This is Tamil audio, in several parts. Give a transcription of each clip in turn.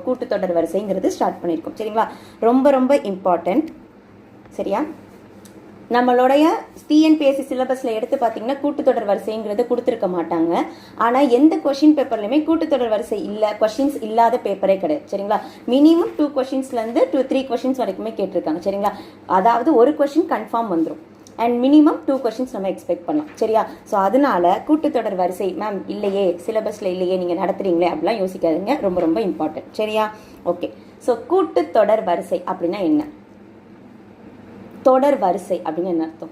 கூட்டுத்தொடர் வரிசைங்கிறது ஸ்டார்ட் பண்ணியிருக்கோம். சரிங்களா? ரொம்ப ரொம்ப இம்பார்ட்டன்ட். சரியா? நம்மளுடைய டிஎன்பிஎஸ்சி சிலபஸில் எடுத்து பார்த்தீங்கன்னா கூட்டுத்தொடர் வரிசைங்கிறது கொடுத்துருக்க மாட்டாங்க. ஆனால் எந்த கொஷின் பேப்பர்லையுமே கூட்டுத்தொடர் வரிசை இல்லை, கொஷின்ஸ் இல்லாத பேப்பரே கிடையாது. சரிங்களா? மினிமம் 2 கொஷின்ஸ்லேருந்து 3 கொஷின்ஸ் வரைக்குமே கேட்டிருக்காங்க. சரிங்களா? அதாவது ஒரு கொஷின் கன்ஃபார்ம் வந்துடும் அண்ட் மினிமம் 2 கொஷின்ஸ் நம்ம எக்ஸ்பெக்ட் பண்ணலாம். சரியா? ஸோ அதனால கூட்டுத்தொடர் வரிசை மேம் இல்லையே, சிலபஸில் இல்லையே, நீங்கள் நடத்துறீங்களே அப்படிலாம் யோசிக்காதீங்க. ரொம்ப ரொம்ப இம்பார்ட்டன்ட். சரியா? ஓகே. ஸோ கூட்டுத்தொடர் வரிசை அப்படின்னா என்ன? தொடர் வரிசை அப்படின்னு என்ன அர்த்தம்?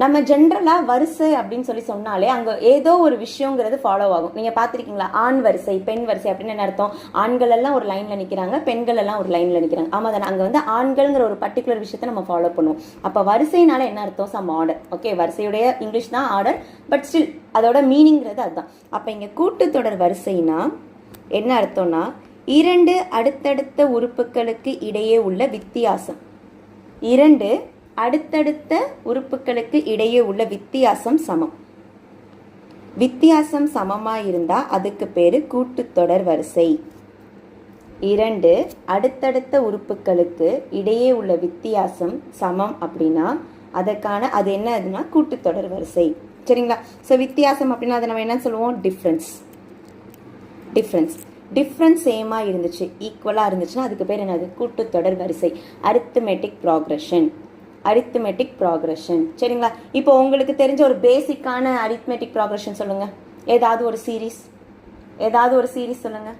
நம்ம ஜென்ரலா வரிசை அப்படின்னு சொல்லி சொன்னாலே அங்க ஏதோ ஒரு விஷயங்கிறது ஃபாலோ ஆகும். நீங்க பாத்திருக்கீங்களா? ஆண் வரிசை, பெண் வரிசை அப்படின்னு என்ன அர்த்தம்? ஆண்கள் எல்லாம் ஒரு லைன்ல நிக்கிறாங்க, பெண்கள் எல்லாம் ஒரு லைன்ல நிக்கிறாங்க. ஆமா தானே? அங்க வந்து ஆண்கள்ங்கிற ஒரு பர்டிகுலர் விஷயத்தை நம்ம ஃபாலோ பண்ணுவோம். அப்ப வரிசைனால என்ன அர்த்தம்? Sum order. ஓகே, வரிசையுடைய இங்கிலீஷ் தான் ஆர்டர், பட் ஸ்டில் அதோட மீனிங்கிறது அதுதான். அப்ப இங்க கூட்டுத்தொடர் வரிசைனா என்ன அர்த்தம்னா 2 அடுத்தடுத்த உறுப்புகளுக்கு இடையே உள்ள வித்தியாசம். 2 அடுத்தடுத்த உறுப்புகளுக்கு இடையே உள்ள வித்தியாசம் சமம். வித்தியாசம் சமமா இருந்தா அதுக்கு பேரு கூட்டுத்தொடர் வரிசை. 2 அடுத்தடுத்த உறுப்புகளுக்கு இடையே உள்ள வித்தியாசம் சமம் அப்படின்னா அது என்னதுன்னா கூட்டுத்தொடர் வரிசை. சரிங்களா? ஸோ வித்தியாசம் அப்படின்னா அதை நம்ம என்ன சொல்லுவோம்? டிஃப்ரென்ஸ் சேமா இருந்துச்சு, ஈக்குவலா இருந்துச்சுன்னா அதுக்கு பேர் என்னது? கூட்டுத்தொடர் வரிசை. Arithmetic progression. சரிங்களா? இப்போ உங்களுக்கு தெரிஞ்ச ஒரு பேசிக்கான அரித்மெட்டிக் ப்ராக்ரஷன் சொல்லுங்க. ஏதாவது ஒரு சீரீஸ் சொல்லுங்க.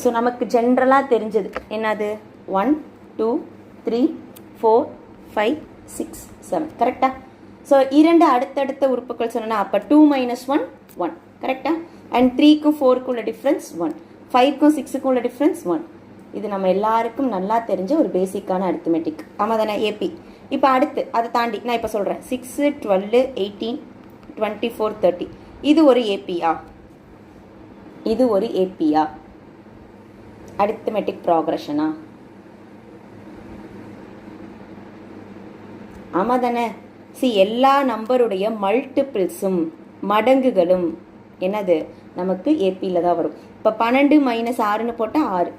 ஸோ நமக்கு ஜென்ரலா தெரிஞ்சது என்னது? 1 2 3 4 5 6 7. கரெக்டா? ஸோ 2 அடுத்தடுத்த உறுப்புகள் சொன்னா அப்ப 2 - 1 1. கரெக்டா? அண்ட் 3க்கும் 4க்கும் உள்ள டிஃப்ரென்ஸ் 1, 5க்கும் 6க்கும் உள்ள டிஃப்ரென்ஸ் 1. இது நம்ம எல்லாருக்கும் நல்லா தெரிஞ்ச ஒரு பேசிக்கான அரித்மெட்டிக். ஆமா தானே? ஏபி. இப்போ அடுத்து அதை தாண்டி நான் இப்போ சொல்கிறேன் 6 12 18 24 30. இது ஒரு ஏபியா? அரித்மெட்டிக் ப்ராக்ரஷனா? ஆமா தானே? எல்லா நம்பருடைய மல்டிபிள்ஸும் மடங்குகளும் என்னது? நமக்கு ஏபியில் தான் வரும். இப்போ 12 - 6ன்னு போட்டால் 6,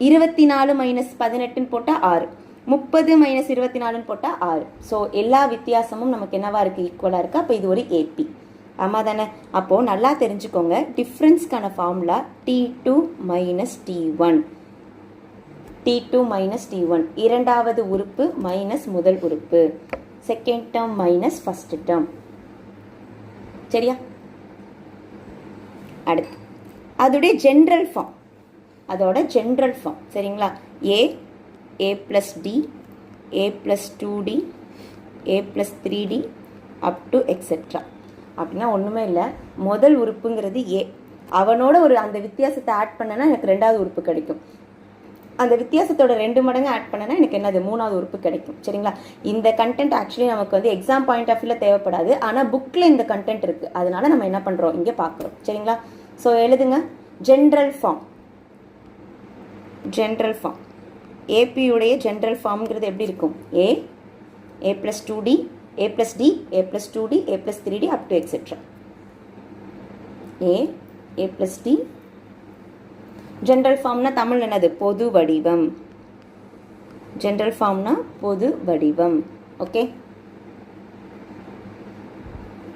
24 - 18ன்னு போட்டால் 6, 30 - 24ன்னு போட்டால் 6. ஸோ எல்லா வித்தியாசமும் நமக்கு என்னவா இருக்குது? ஈக்குவலாக இருக்குது. அப்போ இது ஒரு ஏபி. ஆமாம் தானே? அப்போது நல்லா தெரிஞ்சுக்கோங்க, டிஃப்ரென்ஸ்க்கான formula T2 - T1. T2 - T1 இரண்டாவது உறுப்பு மைனஸ் முதல் உறுப்பு, second term minus first term. சரியா? அடுத்து அதோடைய ஜென்ரல் ஃபார்ம். சரிங்களா? a + d, a + 2d, a + 3d up to etcetera. அப்படின்னா ஒன்றுமே இல்லை, முதல் உறுப்புங்கிறது a, அவனோட அந்த வித்தியாசத்தை ஆட் பண்ணனா எனக்கு ரெண்டாவது உறுப்பு கிடைக்கும். அந்த வித்தியாசத்தோட 2 மடங்கு ஆட் பண்ணனா எனக்கு என்னது? மூணாவது உறுப்பு கிடைக்கும். சரிங்களா? இந்த கண்டென்ட் ஆக்சுவலி நமக்கு வந்து எக்ஸாம் பாயிண்ட் ஆஃப் வியூல தேவைப்படாது, ஆனால் புக்கில் இந்த கண்டென்ட் இருக்கு, அதனால நம்ம என்ன பண்றோம்? இங்கே பார்க்குறோம். சரிங்களா? ஸோ எழுதுங்க. ஜென்ரல் ஃபார்ம் ஏபியுடைய ஜென்ரல் ஃபார்ம்ங்கிறது எப்படி இருக்கும்? a + 2d, a + d, a + 2d, a + 3d up to etcetera. a + d. General ஃபார்ம்னா தமிழ் என்னது? பொது வடிவம். ஜென்ரல் ஃபார்ம்னா பொது வடிவம். ஓகே,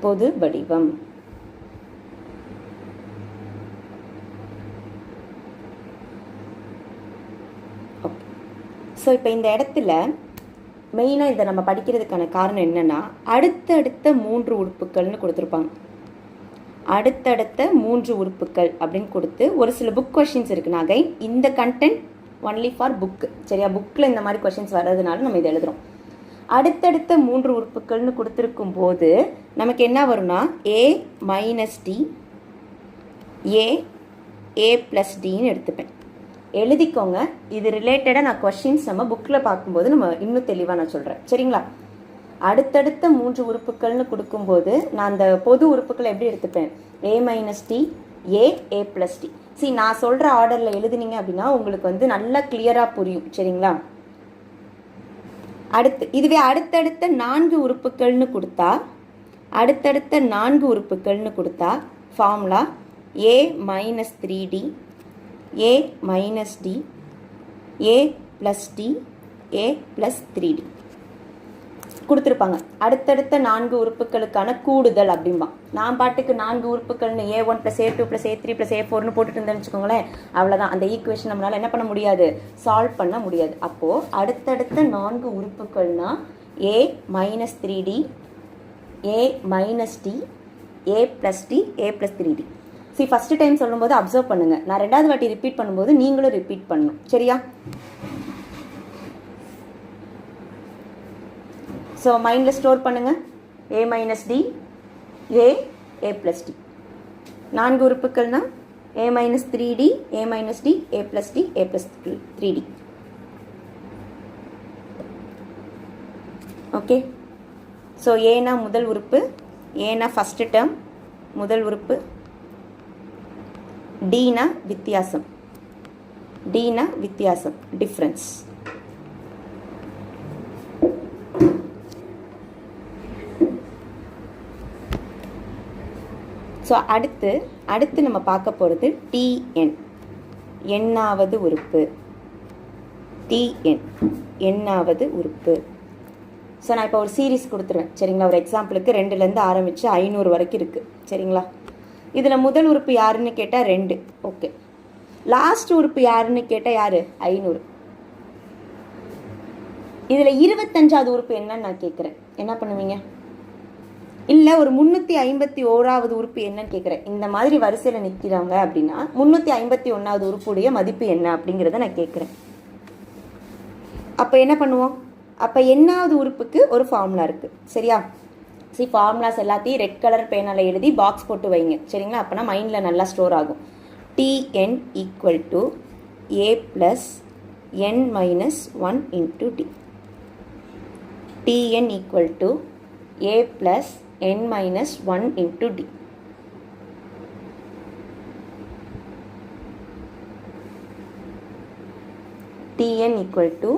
பொது வடிவம். ஸோ இப்போ இந்த இடத்துல மெயினாக இதை நம்ம படிக்கிறதுக்கான காரணம் என்னன்னா, அடுத்தடுத்த 3 உறுப்புகள்னு கொடுத்துருப்பாங்க. அடுத்தடுத்த 3 உறுப்புகள் அப்படின்னு கொடுத்து ஒரு சில புக் கொஷின்ஸ் இருக்கு. நான் அகைன் இந்த கண்டென்ட் ஒன்லி ஃபார் புக்கு. சரியா? புக்கில் இந்த மாதிரி கொஷின்ஸ் வர்றதுனால நம்ம இதை எழுதுறோம். அடுத்தடுத்த 3 உறுப்புகள்னு கொடுத்துருக்கும் போது நமக்கு என்ன வரும்னா a - d, a + dன்னு எடுத்துப்பேன். எழுதிக்கோங்க. இது ரிலேட்டடாக நான் கொஷின்ஸ் நம்ம புக்கில் பார்க்கும்போது நம்ம இன்னும் தெளிவாக நான் சொல்கிறேன். சரிங்களா? அடுத்தடுத்த 3 உறுப்புகள்னு கொடுக்கும்போது நான் அந்த பொது உறுப்புகளை எப்படி எடுத்துப்பேன்? a - d, a + d. நான் சொல்கிற ஆர்டரில் எழுதுனீங்க அப்படின்னா உங்களுக்கு வந்து நல்லா கிளியராக புரியும். சரிங்களா? இதுவே அடுத்தடுத்த 4 உறுப்புகள்னு கொடுத்தா formula a minus 3d a minus d a plus d a plus 3d கொடுத்துருப்பாங்க. அடுத்தடுத்த 4 உறுப்புகளுக்கான கூடுதல் அப்படிம்பா. நான் பாட்டுக்கு 4 உறுப்புகள்னு a1 + a2 + a3 + a4ன்னு போட்டுட்டு இருந்தேன்னு வச்சுக்கோங்களேன், அவ்வளோதான். அந்த ஈக்குவேஷன் நம்மளால் என்ன பண்ண முடியாது, சால்வ் பண்ண முடியாது. அப்போது அடுத்தடுத்த 4 உறுப்புகள்னா a minus 3d a minus d a plus d a plus 3d. சரி, ஃபஸ்ட்டு டைம் சொல்லும்போது அப்சர்வ் பண்ணுங்கள். நான் 2வது வாட்டி ரிப்பீட் பண்ணும்போது நீங்களும் ரிப்பீட் பண்ணணும், சரியா? ஸோ மைண்டில் ஸ்டோர் பண்ணுங்கள். a minus d a a plus d. 4 உறுப்புகள்னா a minus 3d a minus d a plus d a plus 3d. Okay. So ஏனா முதல் உறுப்பு, ஏனா ஃபஸ்ட்டு டேர்ம் முதல் உறுப்பு, டீனா வித்தியாசம், டீனா வித்தியாசம் டிஃப்ரென்ஸ். ஸோ அடுத்து நம்ம பார்க்க போகிறது tn, எண்ணாவது உறுப்பு. tn எண்ணாவது உறுப்பு. ஸோ நான் இப்போ ஒரு சீரீஸ் கொடுத்துருவேன், சரிங்களா? ஒரு எக்ஸாம்பிளுக்கு 2லேருந்து ஆரம்பித்து 500 வரைக்கும் இருக்குது, சரிங்களா? இதில் முதல் உறுப்பு யாருன்னு கேட்டால் 2, ஓகே. லாஸ்ட் உறுப்பு யாருன்னு கேட்டால் யார், 500. இதில் 25வது உறுப்பு என்னன்னு நான் கேட்குறேன், என்ன பண்ணுவீங்க? இல்லை ஒரு 351வது உறுப்பு என்னன்னு கேட்குறேன். இந்த மாதிரி வரிசையில் நிற்கிறாங்க அப்படின்னா 351வது உறுப்புடைய மதிப்பு என்ன அப்படிங்கிறத நான் கேட்குறேன். அப்போ என்ன பண்ணுவோம்? அப்போ எண்ணாவது உறுப்புக்கு ஒரு ஃபார்முலா இருக்குது, சரியா? சரி, ஃபார்முலாஸ் எல்லாத்தையும் ரெட் கலர் பேனால் எழுதி பாக்ஸ் போட்டு வைங்க, சரிங்களா? அப்போனா மைண்டில் நல்லா ஸ்டோர் ஆகும். tn equal to a + n - 1 × d. tn equal to a + n - 1 × d. tn equal to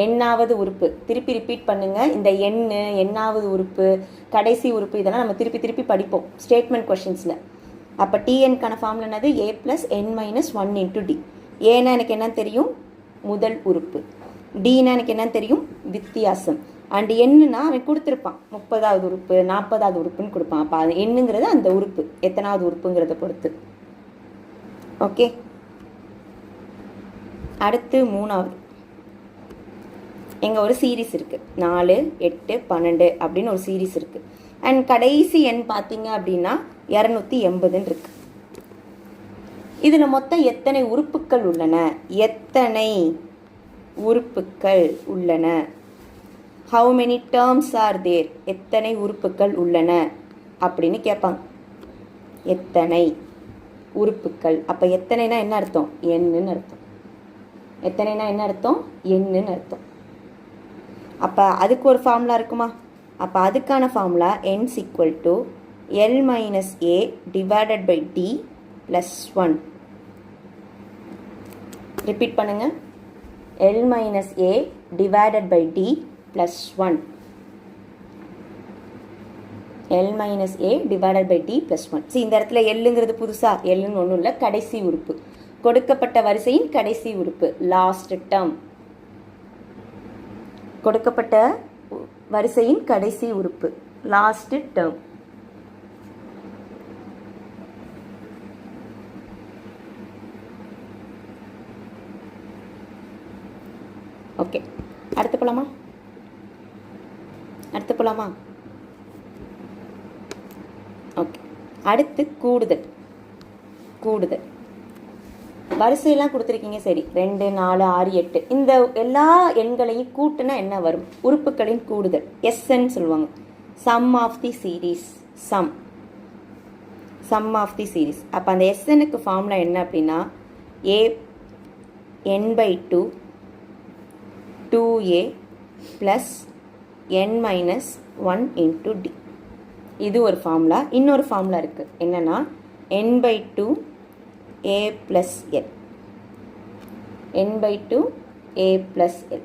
எண்ணாவது உறுப்பு. திருப்பி ரிப்பீட் பண்ணுங்கள். இந்த எண்ணாவது உறுப்பு, கடைசி உறுப்பு, இதெல்லாம் நம்ம திருப்பி படிப்போம் ஸ்டேட்மெண்ட் கொஷின்ஸில். அப்போ tnக்கான ஃபார்முலா என்னது, a + n - 1 × d. ஏன்னா எனக்கு என்ன தெரியும், முதல் உறுப்பு. dனா எனக்கு என்ன தெரியும், வித்தியாசம். அண்ட் என்னன்னா அவன் கொடுத்துருப்பான் 30வது உறுப்பு 40வது உறுப்புன்னு கொடுப்பான். அப்போ அது என்னங்கிறது அந்த உறுப்பு எத்தனாவது உறுப்புங்கிறத பொறுத்து. ஓகே. அடுத்து 3வது, எங்கள் ஒரு சீரீஸ் இருக்குது, 4 8 12 அப்படின்னு ஒரு சீரீஸ் இருக்குது. அண்ட் கடைசி எண் பார்த்தீங்க அப்படின்னா 280 இருக்கு. இதில் மொத்தம் எத்தனை உறுப்புக்கள் உள்ளன, எத்தனை உறுப்புக்கள் உள்ளன, how many terms are there, எத்தனை உறுப்புக்கள் உள்ளன அப்படின்னு கேட்பாங்க. எத்தனை உறுப்புக்கள். அப்போ எத்தனைனா என்ன அர்த்தம், எண்ணுன்னு அர்த்தம். எத்தனைனா என்ன அர்த்தம், எண்ணுன்னு அர்த்தம். அப்போ அதுக்கு ஒரு ஃபார்முலா இருக்குமா? அப்போ அதுக்கான formula n = l - a / d + 1. Repeat பண்ணுங்க. l - a / d + 1. l - a / d + 1. சரி, இந்த இடத்துல எல்லுங்கிறது புதுசா, எல்லுன்னு ஒன்றும் இல்லை, கடைசி உறுப்பு. கொடுக்கப்பட்ட வரிசையின் கடைசி உறுப்பு, லாஸ்ட் டேர்ம். கொடுக்கப்பட்ட வரிசையின் கடைசி உறுப்பு, லாஸ்ட் டேர்ம். ஓகே, அடுத்து போலாமா? ஓகே. அடுத்து கூடுதல். வரிசையெல்லாம் கொடுத்துருக்கீங்க, சரி. 2 4 6 8 இந்த எல்லா எண்களையும் கூட்டுனா என்ன வரும், உறுப்புகளின் கூடுதல், எஸ்ன்னு சொல்லுவாங்க. Sum of the series, sum of the series. அப்போ அந்த எஸ்எனுக்கு ஃபார்முலா என்ன அப்படின்னா a n/2 2a + n - 1 × d. இது ஒரு ஃபார்முலா. இன்னொரு ஃபார்முலா இருக்குது, என்னென்னா n/2 a + l, n/2 a + l,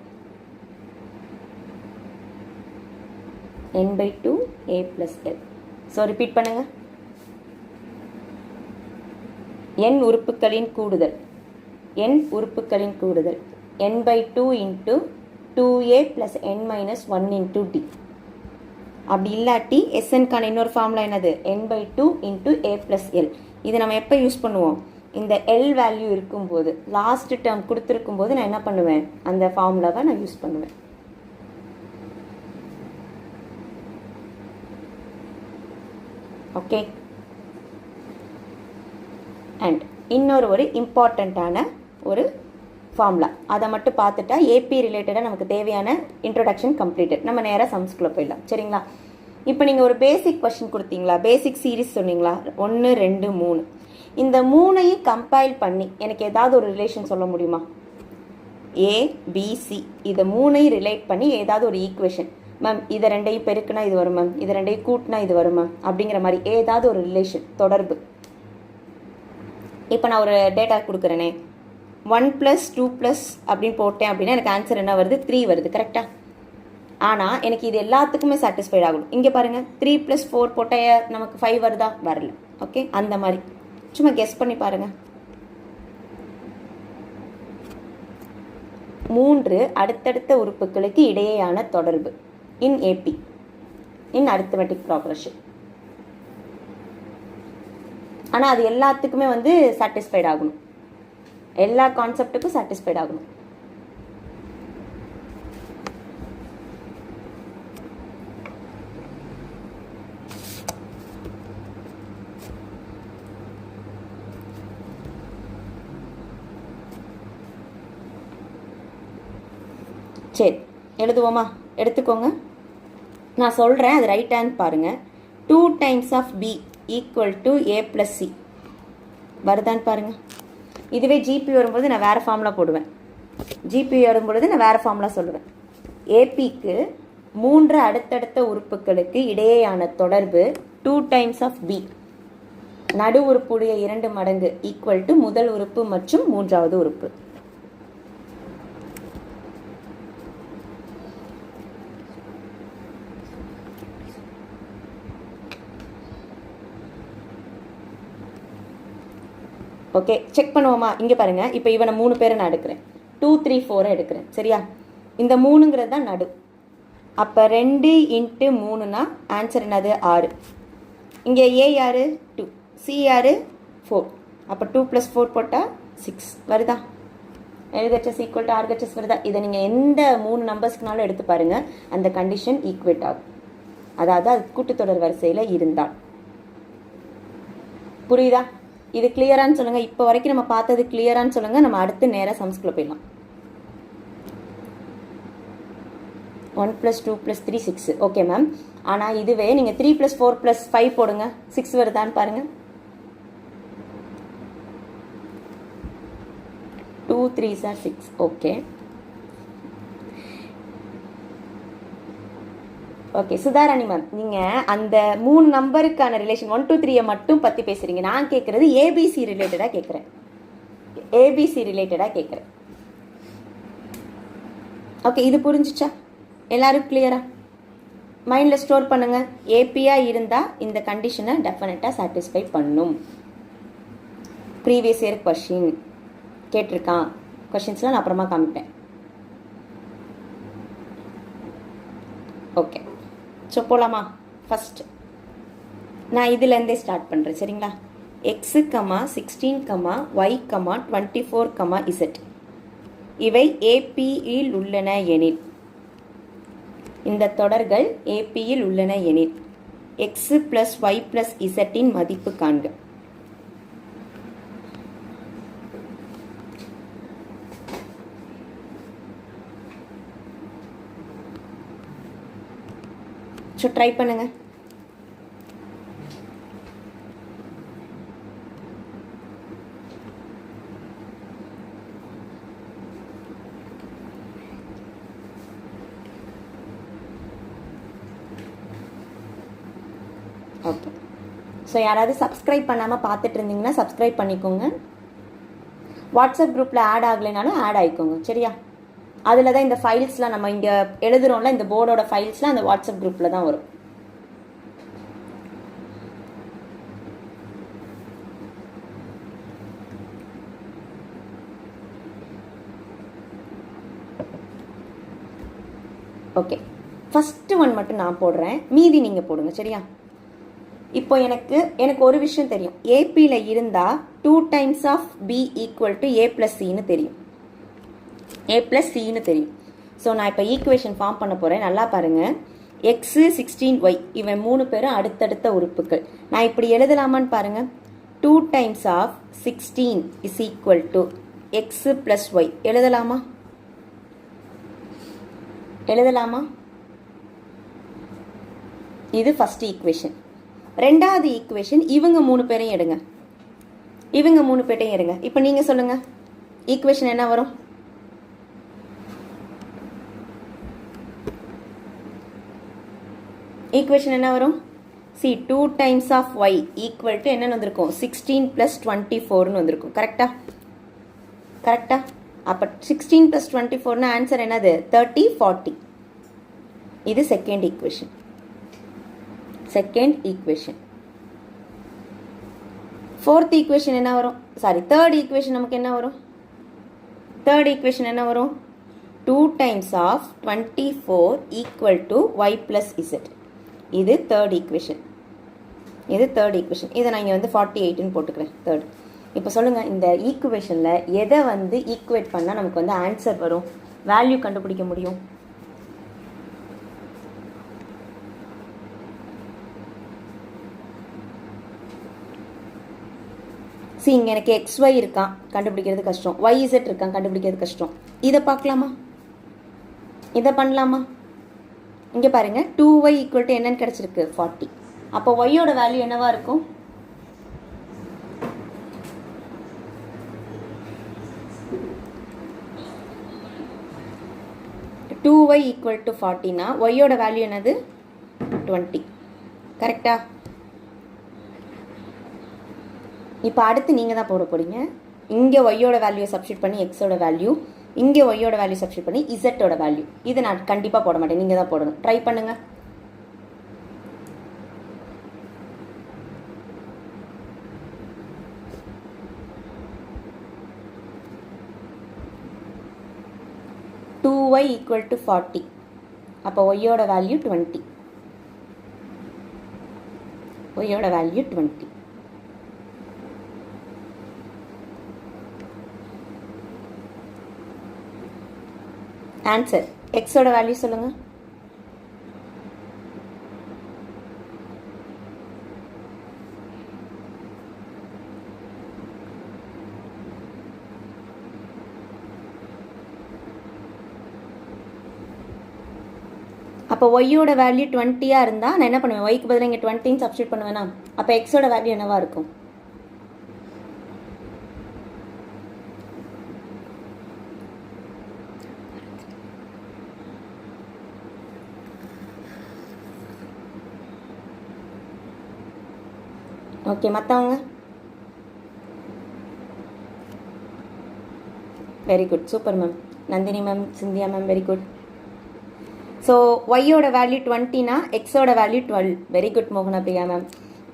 n/2 a + l. So repeat பண்ணுங்க. n உறுப்புகளின் கூடுதல் n/2 into 2a + n - 1 into d. அப்படி இல்லாட்டி SNக்கான இன்னொரு ஃபார்முலா என்னது? n/2 into a + l. இது நம்ம எப்போ யூஸ் பண்ணுவோம்? இந்த எல் வேல்யூ இருக்கும்போது, லாஸ்ட் டேர்ம் கொடுத்துருக்கும்போது நான் என்ன பண்ணுவேன்? அந்த ஃபார்முலாவை நான் யூஸ் பண்ணுவேன். ஓகே. அண்ட் இன்னொரு இம்பார்ட்டண்ட்டான ஒரு ஃபார்முலா, அதை மட்டும் பார்த்துட்டா ஏபி ரிலேட்டடாக நமக்கு தேவையான இன்ட்ரோடக்ஷன் கம்ப்ளீட்டட். நம்ம நேராக சம்ஸ்குள்ளே போயிடலாம். சரிங்களா? இப்போ நீங்கள் ஒரு பேசிக் கொஸ்டின் கொடுத்தீங்களா, பேசிக் சீரீஸ் சொன்னீங்களா, 1 2 3. இந்த 3ஐயும் கம்பைல் பண்ணி எனக்கு ஏதாவது ஒரு ரிலேஷன் சொல்ல முடியுமா? ABC இதை 3ஐயும் ரிலேட் பண்ணி ஏதாவது ஒரு ஈக்குவேஷன், மேம் இதை 2ஐயும் பெருக்குனா இது வரும் மேம், இதை 2ஐயும் கூட்டினா இது வரும் மேம், அப்படிங்கிற மாதிரி ஏதாவது ஒரு ரிலேஷன், தொடர்பு. இப்போ நான் ஒரு டேட்டா கொடுக்குறேனே, 1 + 2 + அப்படின்னு போட்டேன் அப்படின்னா எனக்கு ஆன்சர் என்ன வருது? 3 வருது. கரெக்டாக? ஆனால் எனக்கு இது எல்லாத்துக்குமே சாட்டிஸ்ஃபைட் ஆகணும். இங்கே பாருங்கள், 3 + 4 போட்டால் நமக்கு 5 வருதா? வரல. ஓகே, அந்த மாதிரி சும்மா கெஸ் பண்ணி பாருங்கள். 3 அடுத்தடுத்த உறுப்புகளுக்கு இடையேயான தொடர்பு இன் ஏபி, இன் அரித்மெட்டிக் ப்ராக்ரஷன். ஆனால் அது எல்லாத்துக்குமே சாட்டிஸ்ஃபைட் ஆகணும், எல்லா கான்செப்டுக்கும் சாட்டிஸ்ஃபைட் ஆகணும். சரி, எழுதுவோமா? எடுத்துக்கோங்க, நான் சொல்கிறேன், அது ரைட்டான்னு பாருங்கள். 2 times of b = a + c வருதான்னு பாருங்கள். இதுவே ஜிபி வரும்போது நான் வேறு ஃபார்முலா போடுவேன். ஜிபி வரும்பொழுது நான் வேறு ஃபார்முலா சொல்லுவேன். ஏபிக்கு 3 அடுத்தடுத்த உறுப்புகளுக்கு இடையேயான தொடர்பு 2 டைம்ஸ் ஆஃப் b, நடு உறுப்புடைய 2 மடங்கு = முதல் உறுப்பு மற்றும் மூன்றாவது உறுப்பு. ஓகே, செக் பண்ணுவோமா? இங்கே பாருங்கள், இப்போ இவனை 3 பேரை நான் எடுக்கிறேன், 2 3 4 எடுக்கிறேன். சரியா? இந்த 3ங்கிறது தான் நடு. அப்போ 2 × 3னா ஆன்சர் என்னது? 6. இங்கே ஏ யார்? 2, சி யார்? 4. அப்போ 2 + 4 போட்டால் 6 வருதா? LHS = RHS வருதா? இதை நீங்கள் எந்த 3 நம்பர்ஸ்க்குனாலும் எடுத்து பாருங்கள், அந்த கண்டிஷன் ஈக்குவேட் ஆகும். அதாவது அது கூட்டுத்தொடர் வரிசையில் இருந்தால். புரியுதா? இது கிளியரான்னு சொல்லுங்கள். இப்போ வரைக்கும் நம்ம பார்த்தது கிளியரான்னு சொல்லுங்கள். நம்ம அடுத்து நேராக சம்ஸ்குள்ளே போயிடலாம். 1 + 2 + 3 6. Okay ma'am. ஆனால் இதுவே நீங்கள் 3 + 4 + 5 போடுங்க, 6 வருதான்னு பாருங்கள். 2 3s are 6. Okay okay Sudharani ma'am, நீங்கள் அந்த 3 நம்பருக்கான ரிலேஷன் 1 2 3 மட்டும் பற்றி பேசுகிறீங்க. நான் கேட்குறது ஏபிசி ரிலேட்டடாக கேட்குறேன். ஏபிசி ரிலேட்டடாக கேட்குறேன். ஓகே, இது புரிஞ்சிச்சா? எல்லாரும் கிளியரா? மைண்டில் ஸ்டோர் பண்ணுங்கள். ஏபியாக இருந்தால் இந்த கண்டிஷனை டெஃபினட்டாக சாட்டிஸ்ஃபை பண்ணும். ப்ரீவியஸ் இயர் கொஷின் கேட்டிருக்கான். கொஷின்ஸ்லாம் நான் அப்புறமா காமிப்பேன். ஓகே, ஸோ போகலாமா? ஃபஸ்ட் நான் இதுலேருந்தே ஸ்டார்ட் பண்ணுறேன். சரிங்களா? x, 16, y, 24, z இவை ஏபியில் உள்ளன எனில், இந்த தொடர்கள் ஏபியில் உள்ளன எனில் x + y + z இன் மதிப்பு காண்க. ஸோ ட்ரை பண்ணுங்க. ஓகே, ஸோ யாராவது சப்ஸ்கிரைப் பண்ணாமல் பார்த்துட்டு இருந்தீங்கன்னா சப்ஸ்கிரைப் பண்ணிக்கோங்க. வாட்ஸ்அப் குரூப்பில் ஆட் ஆகலைனாலும் ஆட் ஆகிக்கோங்க. சரியா? அதில் தான் இந்த ஃபைல்ஸ்லாம் நம்ம இங்கே எழுதுகிறோம்ல, இந்த போர்டோட ஃபைல்ஸ்லாம் அந்த வாட்ஸ்அப் குரூப்பில் தான் வரும். ஓகே, ஃபஸ்ட்டு ஒன் மட்டும் நான் போடுறேன், மீதி நீங்கள் போடுங்க. சரியா? இப்போ எனக்கு ஒரு விஷயம் தெரியும். ஏபியில் இருந்தால் 2 times of B equal to A plus சின்னு தெரியும். ஏ ப்ளஸ் சின்னு தெரியும். ஸோ நான் இப்போ ஈக்குவேஷன் ஃபார்ம் பண்ண போகிறேன். நல்லா பாருங்கள். எக்ஸு 16y இவன் 3 பேரும் அடுத்தடுத்த உறுப்புகள். நான் இப்படி எழுதலாமான்னு பாருங்கள். 2 times of 16 is equal to x plus y. எழுதலாமா? எழுதலாமா? இது ஃபர்ஸ்ட் ஈக்குவேஷன். ரெண்டாவது ஈக்குவேஷன் இவங்க 3 பேரையும் எடுங்க. இவங்க 3 பேரையும் எடுங்க. இப்போ நீங்கள் சொல்லுங்கள், ஈக்குவேஷன் என்ன வரும்? ஈக்குவேஷன் என்ன வரும்? C 2 times of Y equal to என்னன்னு வந்திருக்கும்? 16 + 24ன்னு வந்திருக்கும். கரெக்டா? கரெக்டா? அப்போ 16 + 24னா ஆன்சர் என்னது? 30, 40. இது second equation. Second equation. Fourth equation என்ன வரும்? சாரி, தேர்ட் ஈக்குவேஷன் நமக்கு என்ன வரும்? தேர்ட் ஈக்குவேஷன் என்ன வரும்? 2 times of 24 equal to Y plus Z. இது தேர்ட் ஈக்குவேஷன். இது தேர்ட் ஈக்குவேஷன். இதை நான் இங்கே வந்து 48ன்னு போட்டுக்கிறேன். தேர்ட். இப்போ சொல்லுங்கள், இந்த ஈக்குவேஷனில் எதை வந்து ஈக்குவேட் பண்ணால் நமக்கு வந்து ஆன்சர் வரும், வேல்யூ கண்டுபிடிக்க முடியும்? சி, இங்கே எனக்கு XY இருக்கான், கண்டுபிடிக்கிறது கஷ்டம். YZ இருக்கான், கண்டுபிடிக்கிறது கஷ்டம். இதை பார்க்கலாமா? இதை பண்ணலாமா? இங்கே பாருங்கள், 2y ஈக்குவல் டு என்னன்னு கிடச்சிருக்கு? 40. அப்போ ஒய்யோட வேல்யூ என்னவா இருக்கும்? டூ ஒய் ஈக்குவல் டு 40னா ஒய்யோட வேல்யூ என்னது? 20. கரெக்டா? இப்போ அடுத்து நீங்கள் தான் போட போகிறீங்க. இங்கே ஒய்யோட வேல்யூவை சப்ஸ்டியூட் பண்ணி எக்ஸோட வேல்யூ, இங்கே ஒய்யோட வேல்யூ சப்ஸ்டியூட் பண்ணி இசட்டோட வேல்யூ. இது நான் கண்டிப்பாக போட மாட்டேன், நீங்கள் தான் போடணும். ட்ரை பண்ணுங்க. Two Y equal to 40. அப்போ ஒய்யோட வேல்யூ 20. ஒய்யோட வேல்யூ 20. ஆன்சர். எக்ஸோட வேல்யூ சொல்லுங்க. அப்போ ஒய்யோட வேல்யூ 20 இருந்தால் நான் என்ன பண்ணுவேன்? ஒய்க்கு பதிலாக இங்கே 20 சப்ஸ்டியூட் பண்ணுவேனா? அப்போ எக்ஸோட வேல்யூ என்னவா இருக்கும்? ஓகே, மற்றவங்க? Very good, super ma'am. Nandini ma'am, Scindia ma'am, very good. So ஒய்யோட வேல்யூ 20னா எக்ஸோட வேல்யூ 12. வெரி குட் மோகனா பிரியா மேம்.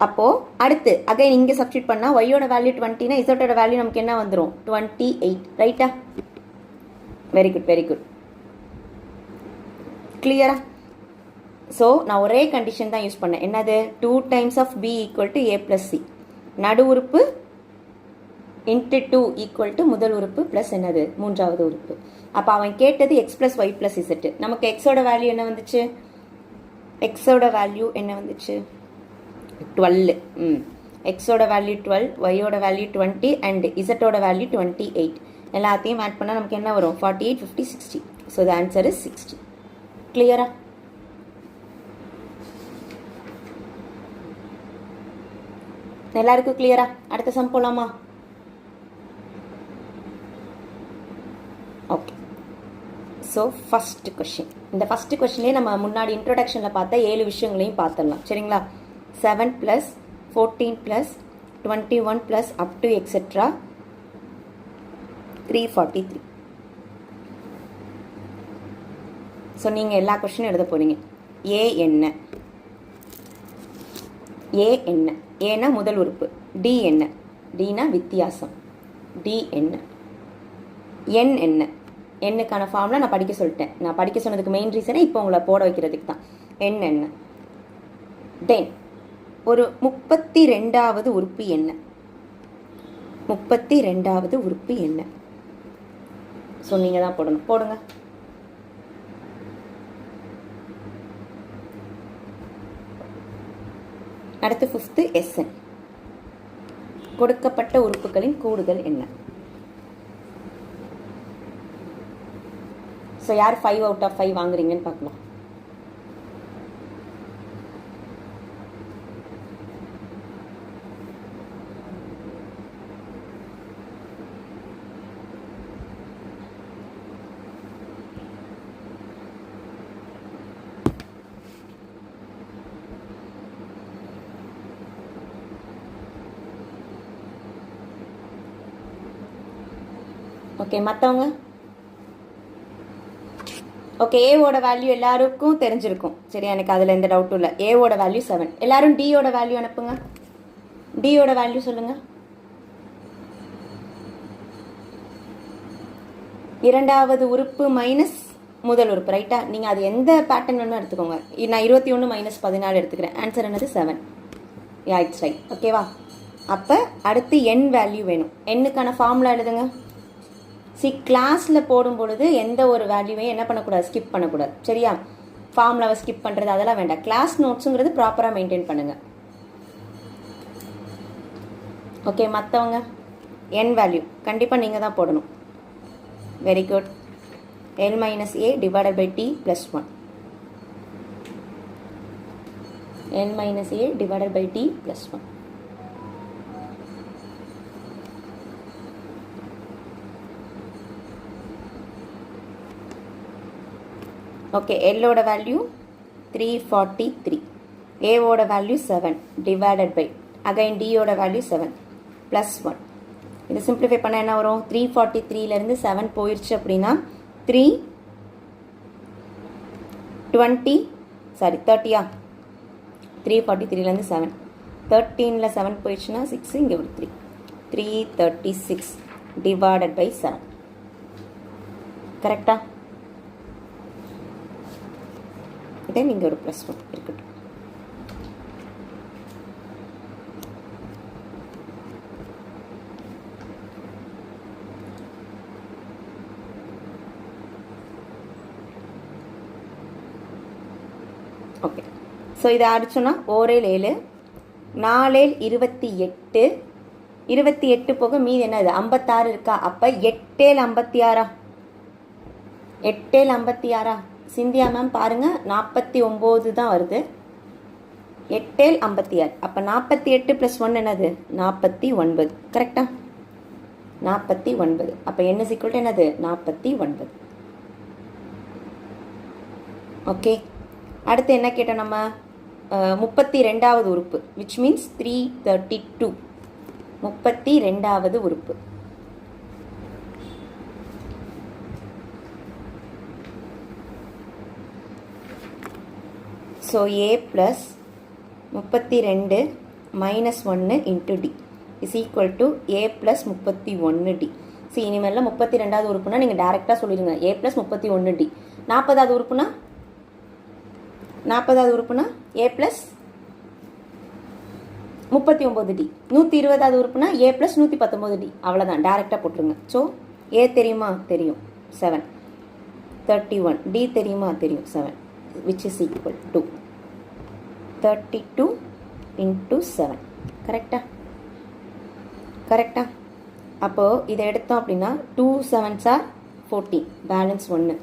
அப்போது அடுத்து அகைன் இங்கே சப்ஸ்டியூட் பண்ணால் ஒய்யோட வேல்யூ 20னா இசட்டோட வேல்யூ நமக்கு என்ன வந்துடும்? 28. ரைட்டா? Very good, very good. கிளியரா? ஸோ நான் ஒரே கண்டிஷன் தான் யூஸ் பண்ணேன். என்னது? 2 times of B equal to A plus C. நடு உறுப்பு இன்ட்டு 2 ஈக்குவல் டு முதல் உறுப்பு ப்ளஸ் என்னது? மூன்றாவது உறுப்பு. அப்போ அவன் கேட்டது X plus Y plus Z. நமக்கு எக்ஸோட வேல்யூ என்ன வந்துச்சு? எக்ஸோட வேல்யூ என்ன வந்துச்சு? 12. எக்ஸோட வேல்யூ 12, ஒய்யோட வேல்யூ 20 அண்ட் இசட்டோட வேல்யூ 28. எல்லாத்தையும் ஆட் பண்ணால் நமக்கு என்ன வரும்? 48, 50, 60. So the answer is 60. கிளியரா? எல்லாருக்கும் கிளியரா? அடுத்த சம் போலாமா? ஓகே. So first question. இந்த ஃபஸ்ட்டு கொஷின்லேயே நம்ம முன்னாடி இன்ட்ரோடக்ஷனில் பார்த்த 7 விஷயங்களையும் பார்த்துடலாம். சரிங்களா? 7 + 14 + 21 + அப் டு எக்ஸெட்ரா 343. ஸோ நீங்கள் எல்லா கொஷினும் எழுத போகிறீங்க. ஏ என்ன? ஏ என்ன? ஏன்னா முதல் உறுப்பு. டி என்ன? டினா வித்தியாசம். டி என்ன? என் என்ன? எண்ணுக்கான ஃபார்முலா நான் படிக்க சொல்லிட்டேன். நான் படிக்க சொன்னதுக்கு மெயின் ரீசனே இப்போ உங்களை போட வைக்கிறதுக்கு தான். என்ன தென் ஒரு 32வது உறுப்பு என்ன? 32வது உறுப்பு என்ன? ஸோ நீங்கள் தான் போடணும். போடுங்க. அடுத்து 5th SN. கொடுக்கப்பட்ட உறுப்புகளின் கூடுதல் என்ன? ஸோ யார் 5 out of 5 வாங்குறீங்கன்னு பார்க்கலாம். ஓகே, மற்றவங்க? ஓகே, ஏவோட வேல்யூ எல்லாருக்கும் தெரிஞ்சிருக்கும். சரி, எனக்கு அதில் எந்த டவுட்டும் இல்லை. ஏவோட வேல்யூ 7. எல்லாரும் டியோட வேல்யூ அனுப்புங்க. டியோட வேல்யூ சொல்லுங்க. இரண்டாவது உறுப்பு மைனஸ் முதல் உறுப்பு, ரைட்டா? நீங்கள் அது எந்த பேட்டர்ன் வேணுமோ எடுத்துக்கோங்க. நான் 21 - 14 எடுத்துக்கிறேன். ஆன்சர் என்னது? 7. யா, இட்ஸ் ரைட். ஓகேவா? அப்போ அடுத்து என் வேல்யூ வேணும். என்னுக்கான ஃபார்முலா எழுதுங்க. கிளாஸில் போடும் பொழுது எந்த ஒரு வேல்யூவையும் என்ன பண்ணக்கூடாது? ஸ்கிப் பண்ணக்கூடாது. சரியா? ஃபார்முலாவை ஸ்கிப் பண்ணுறது அதெல்லாம் வேண்டாம். கிளாஸ் நோட்ஸுங்கிறது ப்ராப்பராக மெயின்டைன் பண்ணுங்கள். ஓகே, மற்றவங்க? என் வேல்யூ கண்டிப்பாக நீங்கள் தான் போடணும். Very good. L - A divided by T plus 1. L - A divided by T plus 1. Okay, எல்லோட வேல்யூ 343. ஏவோட வேல்யூ 7 டிவைடட் பை அகைன் டியோட வேல்யூ 7 ப்ளஸ் 1. இதை சிம்பிளிஃபை பண்ண என்ன வரும்? 343லேருந்து 7 போயிடுச்சு அப்படின்னா 30 343லேருந்து 7 13ல் 7 போயிடுச்சுன்னா 6, இங்கே ஒரு 3 336 டிவைடட் பை 7. கரெக்டா? தென் இங்கே ஒரு ப்ளஸ் 1 இருக்கட்டும். ஓகே, ஸோ இதை அடிச்சோன்னா 4 7 4 28 28 போக மீது என்னது? 56 இருக்கா? அப்போ 8 56 8 56. சிந்தியா மேம் பாருங்கள், 49 தான் வருது. 8 56. அப்போ 48 + 1 என்னது? 49. கரெக்டா? 49. அப்போ என்ன ஈக்குவல் என்னது? 49. ஓகே, அடுத்து என்ன கேட்டோம் நம்ம? 32வது உறுப்பு, விச் மீன்ஸ் 332. 32வது உறுப்பு. So A + 32 - 1 × D is equal to A + 31D. இனிமேல் 32வது உறுப்புனா நீங்கள் டேரெக்டாக சொல்லிடுங்க. A + 31D. 40வது உறுப்புனா A + 39D. 120வது உறுப்புனா A + 119D. அவ்வளோதான், டேரெக்டாக போட்டுருங்க. ஸோ A தெரியுமா? தெரியும், 7. 31. D தெரியுமா? தெரியும், 7. which is equal to 32 × 7. கரெக்டா? அப்போது இதை எடுத்தோம் அப்படின்னா 2 7s are 14, பேலன்ஸ் 1.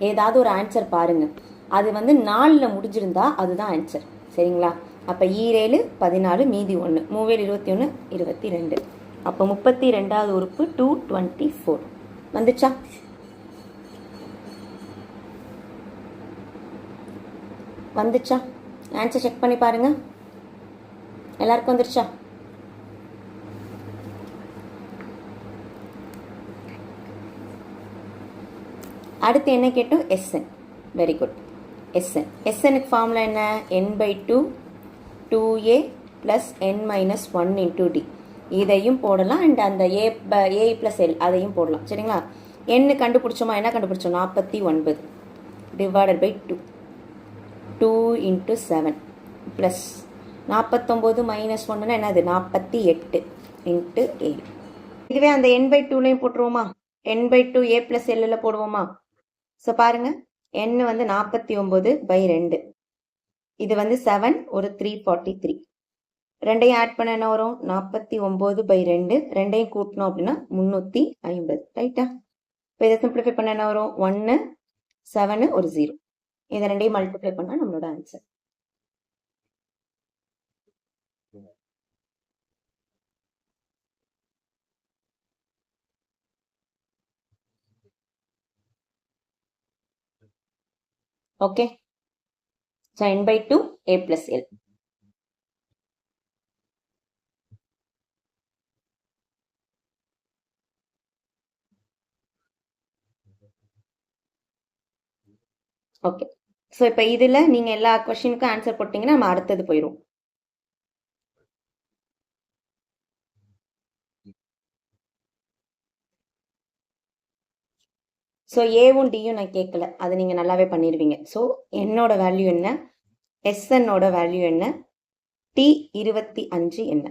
ஏதாவது ஒரு ஆன்சர் பாருங்கள். அது 4ல் முடிஞ்சிருந்தா அதுதான் ஆன்சர். சரிங்களா? அப்போ 7 14 மீதி 1 3 21 22. அப்போ 32வது உறுப்பு 224 வந்துச்சா? ஆன்சர் செக் பண்ணி பாருங்க. எல்லாருக்கும் வந்துருச்சா? அடுத்து என்ன கேட்டோம்? SN. Very good. SNக்கு ஃபார்முலா என்ன? n/2 2a + n - 1 × D. இதையும் போடலாம். அண்ட் அந்த A + L அதையும் போடலாம். சரிங்களா? n கண்டுபிடிச்சோமா, என்ன கண்டுபிடிச்சோம், 49 divided by 2, 2 into 7 plus 49 minus 1ன்னா என்னது, 48 இன்ட்டு 7. இதுவே அந்த n பை 2லையும் போட்டுருவோமா, n பை 2 a ப்ளஸ் எல்லில் போடுவோமா. ஸோ பாருங்க, n வந்து 49/2, இது வந்து 7, ஒரு 343, ரெண்டையும் ஆட் பண்ண என்ன வரும், 49/2, ரெண்டையும் கூட்டணும் அப்படின்னா 350, ரைட்டா. இப்போ இதை சிம்பிளிஃபை பண்ண என்ன வரும், 1, 7, ஒரு 0, இதை ரெண்டையும் மல்டிப்ளை பண்ணால் நம்மளோட answer. Okay, so n by 2 a plus l. Okay, so இப்போ இதில் நீங்கள் எல்லா கொஷினுக்கும் ஆன்சர் போட்டிங்கன்னா நம்ம அடுத்தது போயிடும். ஸோ ஏவும் டியும் நான் கேட்கல, அது நீங்கள் நல்லாவே பண்ணிடுவீங்க. ஸோ என்னோட வேல்யூ என்ன, எஸ்என்னோட வேல்யூ என்ன, T25 என்ன.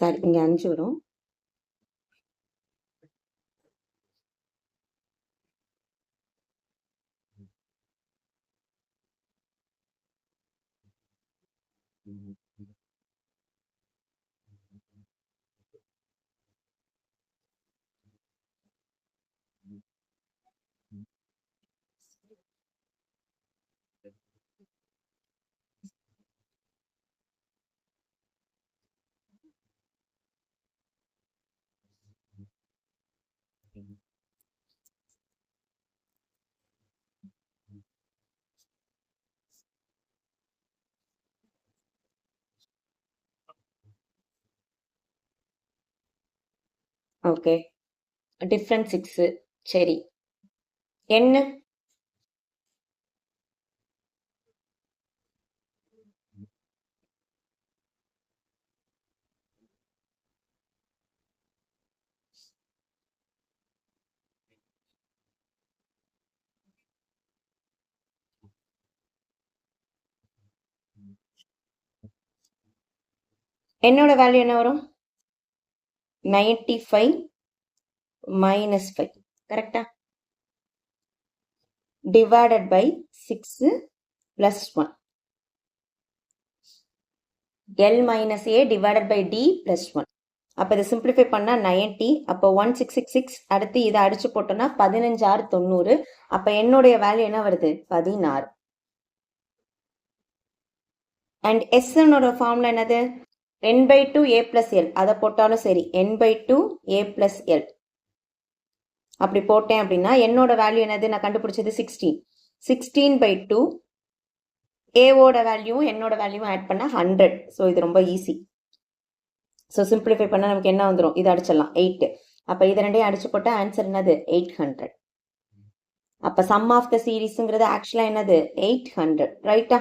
சாரி, இங்கே 5 வரும். ஓகே, டிஃப்ரெண்ட் 6, சரி. என்ன என்னோட வேல்யூ என்ன வரும், 95 minus 5, கரெக்டா, divided by 6 plus 1, L minus A divided by D plus 1. அப்போ இதை சிம்பிளிஃபை பண்ணால் 90, அப்போ 1666, அடுத்து இதை அடிச்சு போட்டோம்னா 15/6 90, அப்போ என்னுடைய வேல்யூ என்ன வருது, 16. அண்ட் எஸ்னோட ஃபார்முலா என்னது, n by 2 a plus l, அதை போட்டாலும் சரி, n by 2 a plus l அப்படி போட்டேன் அப்படின்னா என்னோட வேல்யூ என்னது, நான் கண்டுபிடிச்சது 16, 16/2, ஏவோட வேல்யூவும் என்னோட வேல்யூவும் ஆட் பண்ணால் 100. ஸோ இது ரொம்ப ஈஸி. ஸோ சிம்பிளிஃபை பண்ணால் நமக்கு என்ன வந்துடும், இது அடிச்சிடலாம் 8. அப்போ இது ரெண்டையும் அடிச்சு போட்டால் ஆன்சர் என்னது, 800. அப்போ சம் ஆஃப் த சீரீஸுங்கிறது ஆக்சுவலாக என்னது, 800, ரைட்டா.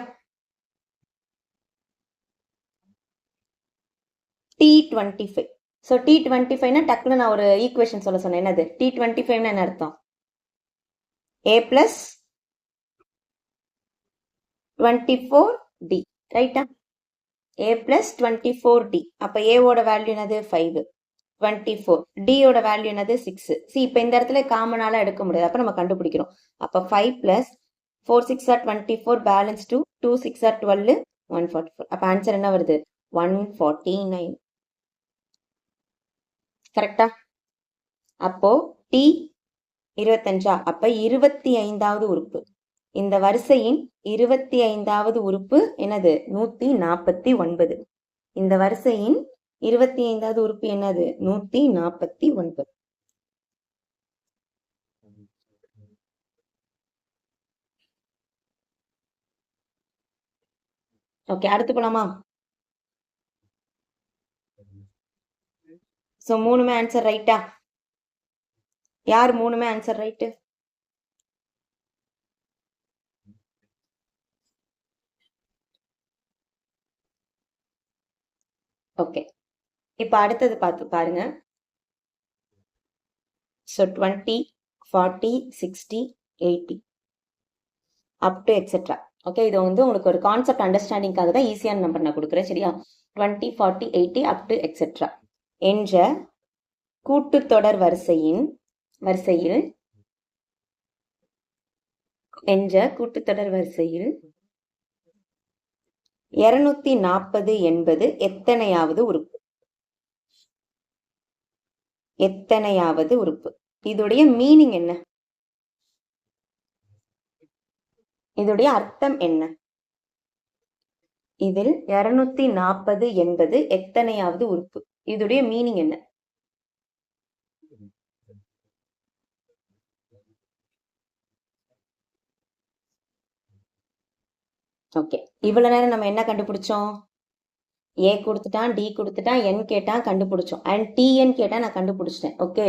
T25. ஸோ T25னா டக்குன்னு நான் ஒரு ஈக்குவேஷன் சொல்ல சொன்னேன், என்னது T25னா என்ன அர்த்தம், A plus 24D, ரைட்டா, A plus 24D. அப்போ ஏவோட வேல்யூ என்னது 5, 24, டியோட வேல்யூ என்னது 6. சி இப்போ இந்த இடத்துல காமனால எடுக்க முடியாது, அப்போ நம்ம கண்டுபிடிக்கிறோம். அப்போ 5 plus 4 6 are 24, பேலன்ஸ் 2, 2 6 are 12, 144. அப்போ ஆன்சர் என்ன வருது, 149, கரெக்டா. அப்போ T 25, அப்ப 25வது உறுப்பு, இந்த வரிசையின் 25வது உறுப்பு என்னது, 149. இந்த வரிசையின் 25வது உறுப்பு என்னது, 149. ஓகே, அடுத்து போலாமா? ஸோ 3மே ஆன்சர் ரைட்டா? யார் 3மே ஆன்சர் ரைட்டு? ஓகே, இப்போ அடுத்தது பார்த்து பாருங்க. So 20, 40, 60, 80 up to etcetera. Okay, இது வந்து உங்களுக்கு ஒரு கான்செப்ட் அண்டர்ஸ்டாண்டிங்காக தான் ஈஸியான நம்பர் நான் கொடுக்குறேன், சரியா? 20, 40, 80 அப் டு எக்ஸெட்ரா என்ற கூட்டுத்தொடர் வரிசையில் 240 என்பது எத்தனையாவது உறுப்பு? இதோடைய மீனிங் என்ன? இதோடைய அர்த்தம் என்ன? இதில் 240 என்பது எத்தனையாவது உறுப்பு? இதோடைய மீனிங் என்ன? ஓகே, இவ்வளவு நேரம் நம்ம என்ன கண்டுபிடிச்சோம்? ஏ கொடுத்துட்டான், டி கொடுத்துட்டான், என் கேட்டான், கண்டுபிடிச்சோம். அண்ட் டிஎன் கேட்டா நான் கண்டுபிடிச்சிட்டேன். ஓகே,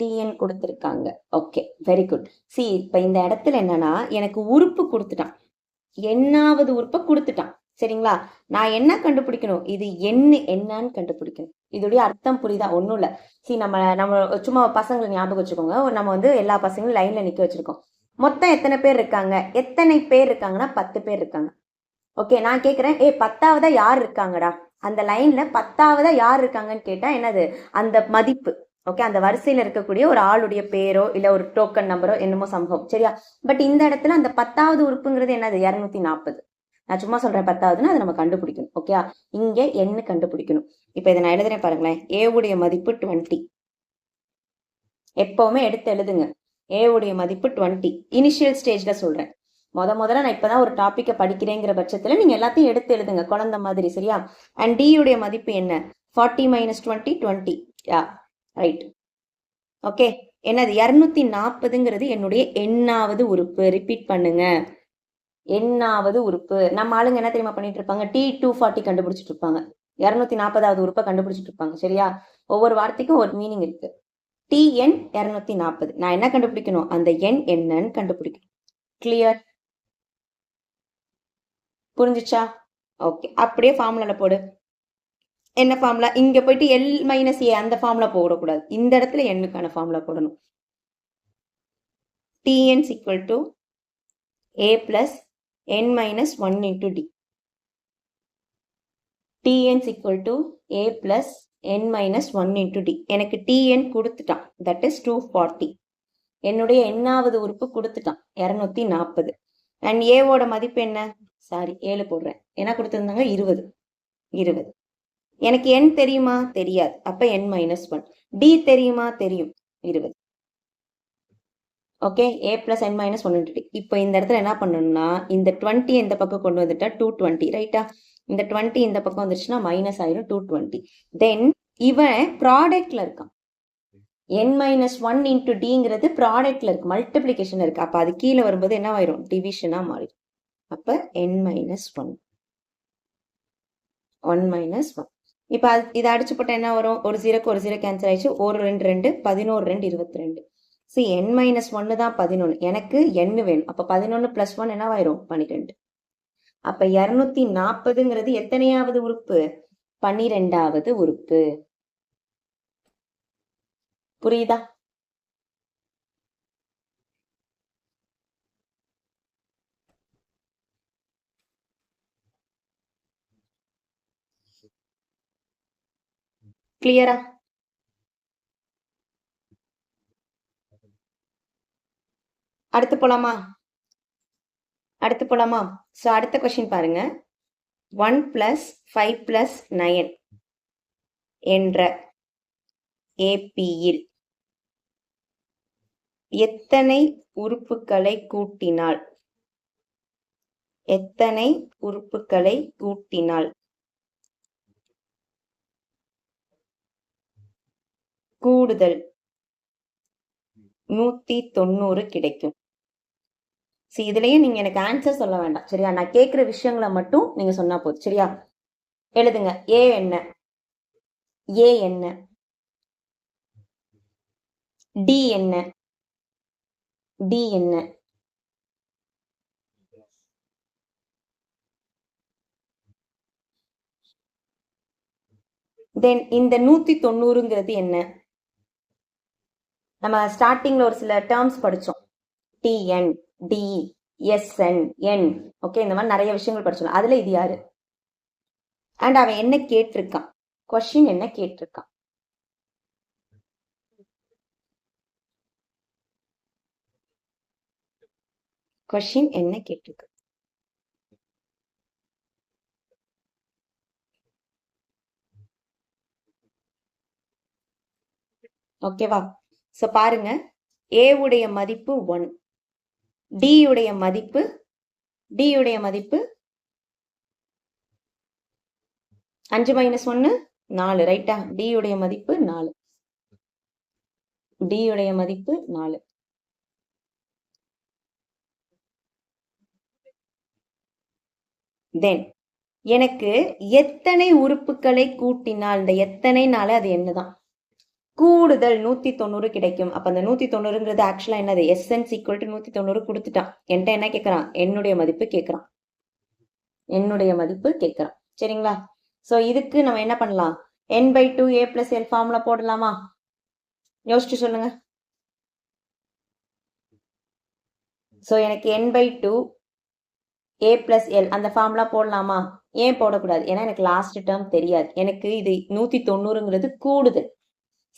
டிஎன் கொடுத்துருக்காங்க. Okay, very good. சி, இப்ப இந்த இடத்துல என்னன்னா எனக்கு உறுப்பு கொடுத்துட்டான், என்னாவது உறுப்பை கொடுத்துட்டான், சரிங்களா? நான் என்ன கண்டுபிடிக்கணும்? இது என்னன்னு கண்டுபிடிக்கணும். இதோடைய அர்த்தம் புரியுதா? ஒன்றும் இல்லை. சி, நம்ம சும்மா பசங்களை ஞாபகம் வச்சுக்கோங்க. நம்ம வந்து எல்லா பசங்களும் லைன்ல நிக்க வச்சிருக்கோம். மொத்தம் எத்தனை பேர் இருக்காங்க? எத்தனை பேர் இருக்காங்கன்னா 10 பேர் இருக்காங்க. ஓகே, நான் கேட்குறேன், 10ஆவதா யார் இருக்காங்கடா? அந்த லைன்ல 10ஆவதா யார் இருக்காங்கன்னு கேட்டா என்னது? அந்த மதிப்பு. ஓகே, அந்த வரிசையில இருக்கக்கூடிய ஒரு ஆளுடைய பேரோ இல்ல ஒரு டோக்கன் நம்பரோ என்னமோ சம்பவம், சரியா? பட் இந்த இடத்துல அந்த 10ஆவது உறுப்புங்கிறது என்னது? 240. நான் சும்மா சொல்றேன் 10ஆவதுன்னு அதை நம்ம கண்டுபிடிக்கணும். ஓகே, இங்க என்ன கண்டுபிடிக்கணும்? இப்ப இதை நான் எழுதுறேன் பாருங்களேன். ஏவுடைய மதிப்பு 20. எப்பவுமே எடுத்து எழுதுங்க. ஏவுடைய மதிப்பு 20. இனிஷியல் ஸ்டேஜ்ல சொல்றேன். முதல்ல நான் இப்பதான் ஒரு டாபிக்கை படிக்கிறேங்கிற பட்சத்துல நீங்க எல்லாத்தையும் எடுத்து எழுதுங்க குழந்தை மாதிரி, சரியா? அண்ட் டி உடைய மதிப்பு என்ன? 40 - 20 20. யா, ரைட். ஓகே, என்னது? 240ங்கிறது என்னுடைய எண்ணாவது உறுப்பு. ரிப்பீட் பண்ணுங்க, எண்ணாவது உறுப்பு. நம்ம ஆளுங்க என்ன தெரியுமா பண்ணிட்டு இருப்பாங்க? T240 கண்டுபிடிச்சிட்டு இருப்பாங்க, 240வது உறுப்பை கண்டுபிடிச்சிட்டு இருப்பாங்க, சரியா? ஒவ்வொரு வார்த்தைக்கும் ஒரு மீனிங் இருக்கு. TN 240. நான் என்ன கண்டுபிடிக்கணும்? அந்த எண் என்னன்னு கண்டுபிடிக்கணும். கிளியர்? புரிஞ்சுச்சா? ஓகே, அப்படியே ஃபார்முலால போடு. என்ன ஃபார்முலா? இங்க போயிட்டு L - A அந்த ஃபார்முலா போடக்கூடாது. இந்த இடத்துல எண்ணுக்கான ஃபார்முலா போடணும். TN = A plus N - 1 into D. TN = A plus N - 1 into D. எனக்கு TN கொடுத்துட்டான், that is 240. என்னுடைய எண்ணாவது உறுப்பு கொடுத்துட்டான் 240. அண்ட் ஏவோட மதிப்பு என்ன? சாரி, 7 போடுறேன். என்ன கொடுத்துருந்தாங்க? 20. எனக்கு n தெரியுமா? தெரியாது. அப்ப N - 1. D தெரியுமா? தெரியும், 20. Okay, A plus N - 1 into D. இப்போ இந்த இடத்துல என்ன பண்ணணும்னா இந்த 20 இந்த பக்கம் கொண்டு வந்துட்டா 220, ரைட்டா? இந்த 20 இந்த பக்கம் வந்துருச்சுன்னா மைனஸ் ஆயிரும், 220. தென் இவன் ப்ராடக்ட்ல இருக்கான். N - 1 into Dங்கிறது ப்ராடக்ட்ல இருக்கு, மல்டிப்ளிகேஷன் இருக்கு. அப்ப அது கீழே வரும்போது என்ன ஆயிரும்? டிவிஷனா மாறிடும். அப்ப N - 1 இப்ப இதை அடிச்சு போட்டா என்ன வரும்? ஒரு 0க்கு ஒரு 0 கேன்சல் ஆயிடுச்சு. 1 2 2 11 2 22. சி, N - 1 தான் 11. எனக்கு n வேணும். அப்ப 11 + 1 என்னவாயிரும்? 12. அப்ப 240ங்கிறது எத்தனையாவது உறுப்பு? 12வது உறுப்பு. புரியுதா? கிளியரா? அடுத்து போலாமா? சோ அடுத்த கொஸ்டின் பாருங்க. 1 + 5 + 9 என்ற APயில் எத்தனை உறுப்புகளை கூட்டினால் கூடுதல் 190 கிடைக்கும்? இதுலயும் நீங்க எனக்கு ஆன்சர் சொல்ல வேண்டாம் சரியா, நான் கேட்கிற விஷயங்களை மட்டும் நீங்க சொன்னா போதும் சரியா. எழுதுங்க. ஏ என்ன, ஏ என்ன, டி என்ன, டி என்ன, தென் இந்த 190ங்கிறது என்ன? நம்ம ஸ்டார்டிங்ல ஒரு சில டேர்ம்ஸ் படிச்சோம், டிஎன், டி, எஸ்என், என், ஓகே, இந்த மாதிரி நிறைய விஷயங்கள் படிச்சோம். அதுல இது யாரு? அண்ட் அவன் என்ன கேட்டிருக்கான், கொஸ்டின் என்ன கேட்டிருக்கான்? கொஸ்டின் என்ன கேட்டிருக்கு? ஓகேவா? சோ பாருங்க, ஏ உடைய மதிப்பு 1, டி உடைய மதிப்பு 5 மைனஸ் 1 4, ரைட்டா? டி உடைய மதிப்பு 4, டி உடைய மதிப்பு 4. தென் எனக்கு எத்தனை உறுப்புகளை கூட்டினால், இந்த எத்தனைனால அது என்னதான்? கூடுதல் 190 கிடைக்கும். அப்ப அந்த 190ங்கிறது ஆக்சுவலா என்னது? எஸ்என்ஸ் ஈக்குவல் டு 190 கொடுத்துட்டான். என்கிட்ட என்ன கேட்கறான்? என்னுடைய மதிப்பு கேட்கறான், என்னுடைய மதிப்பு கேட்கறான். சரிங்களா? சோ இதுக்கு நம்ம என்ன பண்ணலாம்? n/2 a plus l formula போடலாமா? யோசிச்சு சொல்லுங்க. சோ எனக்கு n/2 a plus l அந்த ஃபார்முலா போடலாமா? ஏன் போடக்கூடாது? ஏன்னா எனக்கு லாஸ்ட் டேர்ம் தெரியாது. எனக்கு இது 190ங்கிறது கூடுதல்.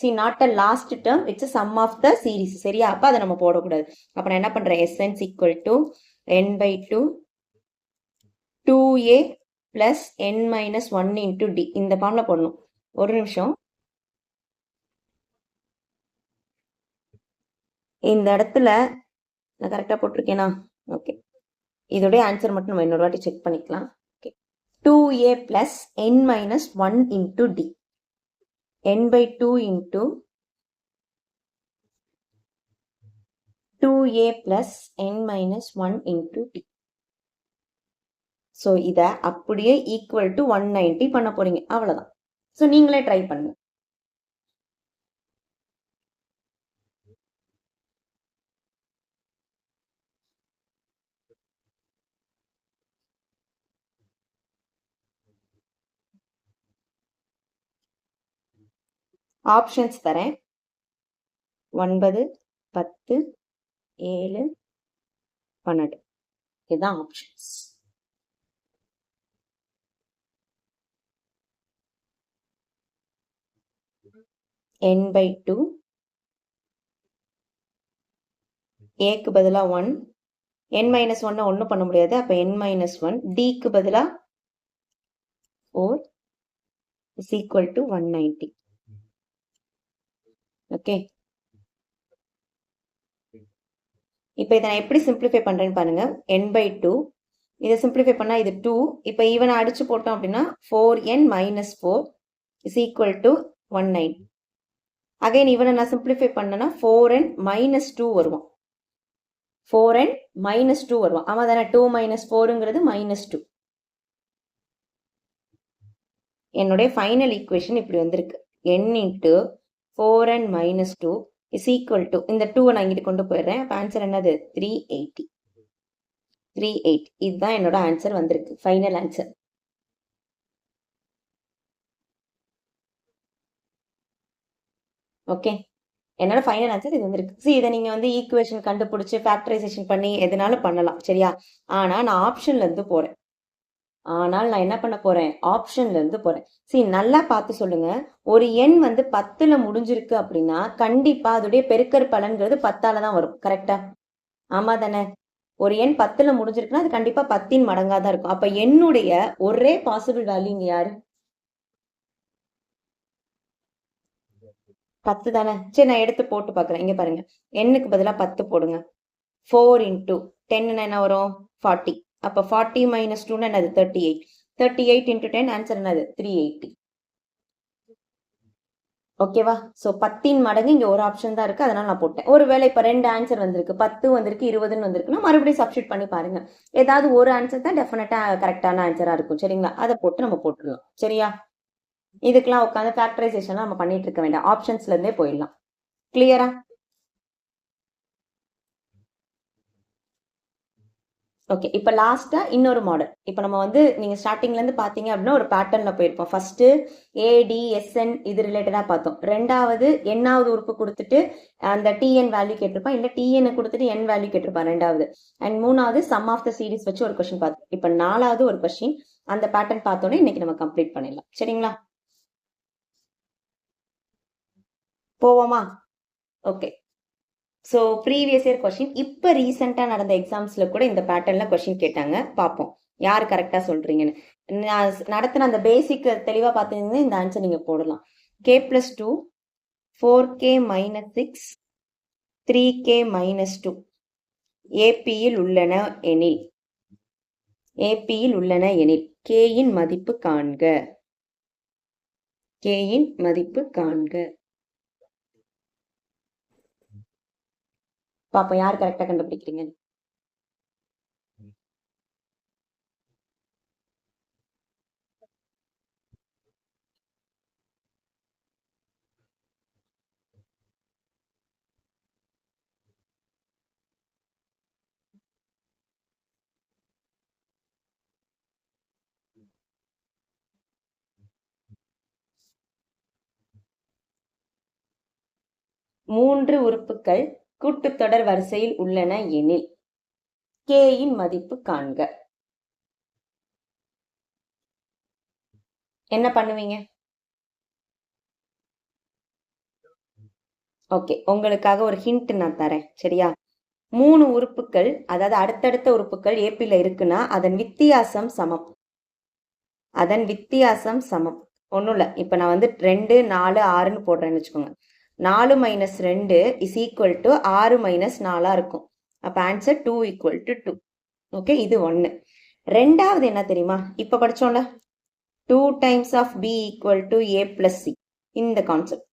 See, not a last term, it's a sum of the series. சரியா? அப்ப அதை நம்ம போடக்கூடாது. அப்ப நான் என்ன பண்றேன்? Sn equal to n/2 2a plus n minus 1 into d. இந்த ஃபார்ம்ல போடணும். ஒரு நிமிஷம். இந்த இடத்துல நான் கரெக்டா போட்டிருக்கேனா? ஓகே. இதோடைய ஆன்சர் மட்டும் நம்ம இன்னொரு வாட்டி செக் பண்ணிக்கலாம். Okay. 2a plus n minus 1 into d. n/2 into 2a plus n minus 1 into d. So இதை அப்படியே ஈக்குவல் டு 190 பண்ண போறீங்க, அவ்வளவுதான். ஸோ நீங்களே ட்ரை பண்ணுங்க. ஆப்ஷன்ஸ் தரேன். 9, 10, 7, 12. இதுதான் ஆப்ஷன்ஸ். n/2 ஏக்கு பதிலா 1, n-1 ஒன்றும் பண்ண முடியாது. அப்ப n-1, dக்கு பதிலா 4 is equal to 190. ஓகே. இப்போ இதை நான் எப்படி சிம்பிளிஃபை பண்றேன்னு பாருங்க. n/2 இதை சிம்பிளிஃபை பண்ணா இது 2. இப்போ ஈவனை அடிச்சு போட்டோம் அப்படின்னா 4n minus 4 is equal to 190. Again இவனை நான் சிம்பிளிஃபை பண்ணனா 4n minus 2 வருவான். 4n minus 2 வருவான். ஆமா தானே? 2 minus 4ங்கிறது minus 2. என்னுடைய ஃபைனல் ஈக்குவேஷன் இப்படி வந்திருக்கு. n into 4n minus 2 is equal to, இந்த 2 நான் இங்கிட்டு கொண்டு போயிடுறேன். அப்ப ஆன்சர் என்னது? 380. 380. இதுதான் என்னோட ஆன்சர் வந்திருக்கு, ஃபைனல் ஆன்சர். ஓகே, என்னோட ஃபைனல் ஆன்சர் இது வந்திருக்கு. சரி, இதை நீங்க வந்து ஈக்குவேஷன் கண்டுபிடிச்சு ஃபேக்டரைசேஷன் பண்ணி எதுனாலும் பண்ணலாம், சரியா? ஆனா நான் ஆப்ஷன்ல இருந்து போறேன். ஆனால் நான் என்ன பண்ண போறேன்? ஆப்ஷன்ல இருந்து போறேன். சரி, நல்லா பார்த்து சொல்லுங்க. ஒரு எண் வந்து 10ல முடிஞ்சிருக்கு அப்படின்னா கண்டிப்பா அதோடைய பெருக்கற் பலன்கிறது 10ஆல தான் வரும், கரெக்டா? ஆமா தானே? ஒரு எண் 10ல முடிஞ்சிருக்குன்னா அது கண்டிப்பா 10ன் மடங்கா தான் இருக்கும். அப்ப என்னுடைய ஒரே பாசிபிள் வேல்யூ இங்க யாரு? 10 தானே? சரி, நான் எடுத்து போட்டு பாக்குறேன். இங்க பாருங்க, எண்ணுக்கு பதிலா 10 போடுங்க. 4 into 10 என்ன வரும்? 40. அப்ப 40 minus 2 என்னது? 38. 38 into 10 ஆன்சர் என்னது? 380. ஓகேவா? ஸோ 10 மடங்கு இங்க ஒரு ஆப்ஷன் தான் இருக்கு, அதனால நான் போட்டேன். ஒருவேளை இப்ப 2 ஆன்சர் வந்திருக்கு, 10 வந்திருக்கு, 20ன்னு வந்திருக்குன்னா மறுபடியும் சப்ஸ்டியூட் பண்ணி பாருங்க. ஏதாவது ஒரு ஆன்சர் தான் டெஃபினட்டா கரெக்டான ஆன்சரா இருக்கும். சரிங்களா? அதை போட்டு நம்ம போட்டுடலாம். சரியா? இதுக்கெல்லாம் உட்காந்து ஃபேக்டரைசேஷன்லாம் நம்ம பண்ணிட்டு இருக்க வேண்டாம். ஆப்ஷன்ஸ்ல இருந்தே போயிடலாம். கிளியரா? ஓகே, இப்போ லாஸ்டா இன்னொரு மாடல். இப்போ நம்ம வந்து நீங்க ஸ்டார்டிங்ல இருந்து பாத்தீங்க அப்படின்னா ஒரு பேட்டர்ன்ல போயிருப்போம். ஃபர்ஸ்ட் ADSN இது ரிலேட்டடா பார்த்தோம். ரெண்டாவது என்னாவது உறுப்பு கொடுத்துட்டு அந்த TN வேல்யூ கேட்டிருப்பான், இல்ல TN கொடுத்துட்டு N வேல்யூ கேட்டிருப்பான் ரெண்டாவது. அண்ட் மூணாவது சம் ஆஃப் த சீரிஸ் வச்சு ஒரு கொஸ்டின் பார்த்தோம். இப்போ நாலாவது ஒரு கொஸ்டின். அந்த பேட்டர்ன் பார்த்தோன்னே இன்னைக்கு நம்ம கம்ப்ளீட் பண்ணிடலாம். சரிங்களா? போவோமா? Okay. So previous year question, இப்போ ரீசெண்டாக நடந்த எக்ஸாம்ஸில் கூட இந்த பேட்டர்னில் கொஸ்டின் கேட்டாங்க. பார்ப்போம் யார் கரெக்டாக சொல்கிறீங்கன்னு. நான் நடத்தின அந்த பேசிக் தெளிவாக பார்த்தீங்கன்னா இந்த ஆன்சர் நீங்கள் போடலாம். K+2 4K - 6 3K - 2 ஏபியில் உள்ளன எனில் Kயின் மதிப்பு காண்க. Kயின் மதிப்பு காண்க. பாப்போம் யார் கரெக்டா கண்டுபிடிக்கிறீங்க. மூன்று உறுப்புகள் கூட்டுத்தொடர் வரிசையில் உள்ளன எனில் Kயின் மதிப்பு காண்க. என்ன பண்ணுவீங்க? ஓகே, உங்களுக்காக ஒரு ஹிண்ட் நான் தரேன். சரியா? 3 உறுப்புகள், அதாவது அடுத்தடுத்த உறுப்புகள் ஏபில இருக்குன்னா அதன் வித்தியாசம் சமம். ஒன்றும் இல்லை. இப்போ நான் வந்து 2 4 6ன்னு போடுறேன்னு வச்சுக்கோங்க. 4 - 2 இஸ் ஈக்குவல் டு 6 - 4 இருக்கும். அப்போ ஆன்சர் 2 = 2. ஓகே, இது 1. ரெண்டாவது என்ன தெரியுமா? இப்போ படிச்சோம்ல, 2 times of B = A + C. இந்த கான்செப்ட்.